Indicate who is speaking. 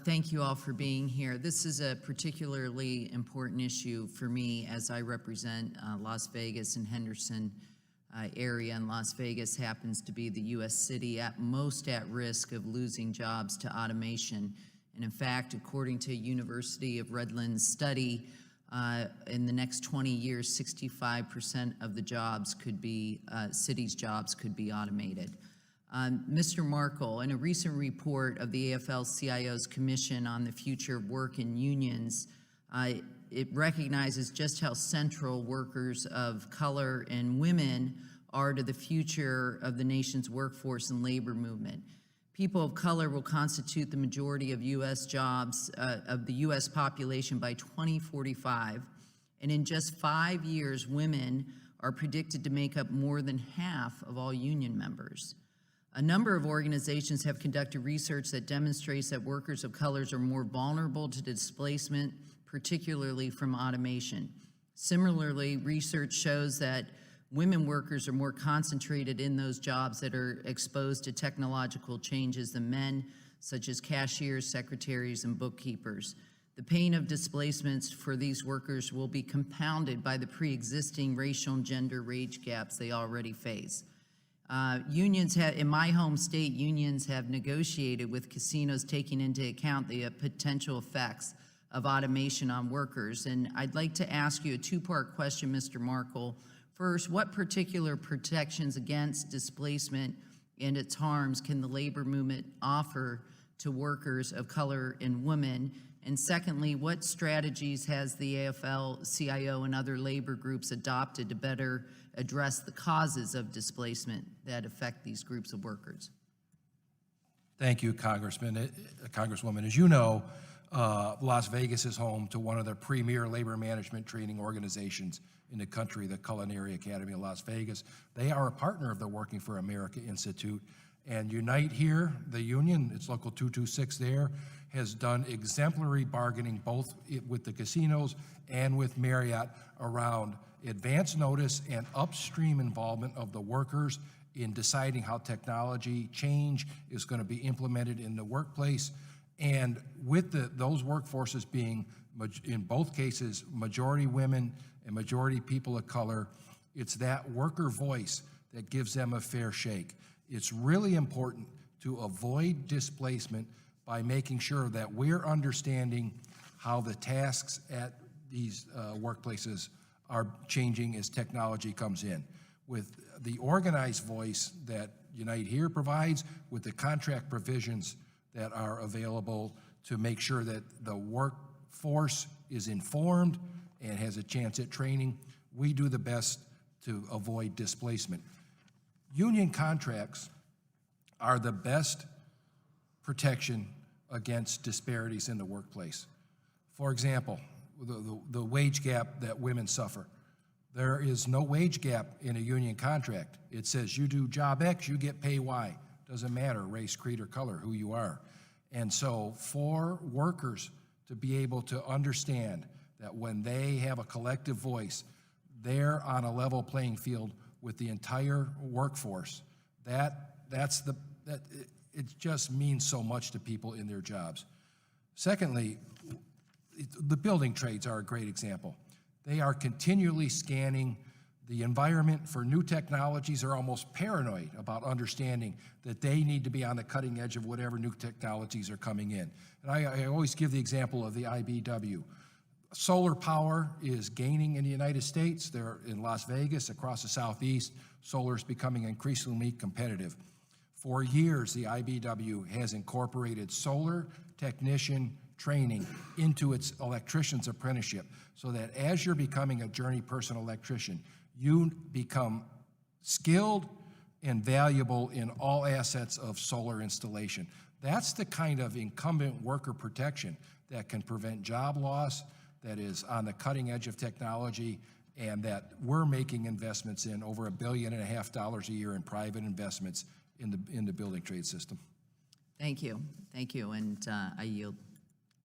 Speaker 1: Thank you all for being here. This is a particularly important issue for me as I represent Las Vegas and Henderson area, and Las Vegas happens to be the U.S. city most at risk of losing jobs to automation. And in fact, according to a University of Redlands study, in the next 20 years, 65% of the jobs could be, cities' jobs could be automated. Mr. Markle, in a recent report of the AFL-CIO's Commission on the Future of Work and Unions, it recognizes just how central workers of color and women are to the future of the nation's workforce and labor movement. People of color will constitute the majority of U.S. jobs, of the U.S. population by 2045, and in just 5 years, women are predicted to make up more than half of all union members. A number of organizations have conducted research that demonstrates that workers of colors are more vulnerable to displacement, particularly from automation. Similarly, research shows that women workers are more concentrated in those jobs that are exposed to technological changes than men, such as cashiers, secretaries, and bookkeepers. The pain of displacements for these workers will be compounded by the pre-existing racial and gender wage gaps they already face. Unions have, in my home state, unions have negotiated with casinos taking into account the potential effects of automation on workers. And I'd like to ask you a two-part question, Mr. Markle. First, what particular protections against displacement and its harms can the labor movement offer to workers of color and women? And secondly, what strategies has the AFL-CIO and other labor groups adopted to better address the causes of displacement that affect these groups of workers?
Speaker 2: Thank you, Congresswoman. As you know, Las Vegas is home to one of the premier labor management training organizations in the country, the Culinary Academy of Las Vegas. They are a partner of the Working for America Institute. And Unite here, the union, it's Local 226 there, has done exemplary bargaining both with the casinos and with Marriott around advance notice and upstream involvement of the workers in deciding how technology change is going to be implemented in the workplace. And with those workforces being, in both cases, majority women and majority people of color, it's that worker voice that gives them a fair shake. It's really important to avoid displacement by making sure that we're understanding how the tasks at these workplaces are changing as technology comes in. With the organized voice that Unite Here provides, with the contract provisions that are available to make sure that the workforce is informed and has a chance at training, we do the best to avoid displacement. Union contracts are the best protection against disparities in the workplace. For example, the wage gap that women suffer. There is no wage gap in a union contract. It says you do job X, you get pay Y. Doesn't matter race, creed, or color, who you are. And so for workers to be able to understand that when they have a collective voice, they're on a level playing field with the entire workforce, it just means so much to people in their jobs. Secondly, the building trades are a great example. They are continually scanning the environment for new technologies. They're almost paranoid about understanding that they need to be on the cutting edge of whatever new technologies are coming in. And I always give the example of the IBW. Solar power is gaining in the United States. They're in Las Vegas, across the Southeast. Solar is becoming increasingly competitive. For years, the IBW has incorporated solar technician training into its electrician's apprenticeship so that as you're becoming a journey person electrician, you become skilled and valuable in all assets of solar installation. That's the kind of incumbent worker protection that can prevent job loss, that is on the cutting edge of technology, and that we're making investments in over $1.5 billion a year in private investments in the building trade system.
Speaker 1: Thank you, and I yield.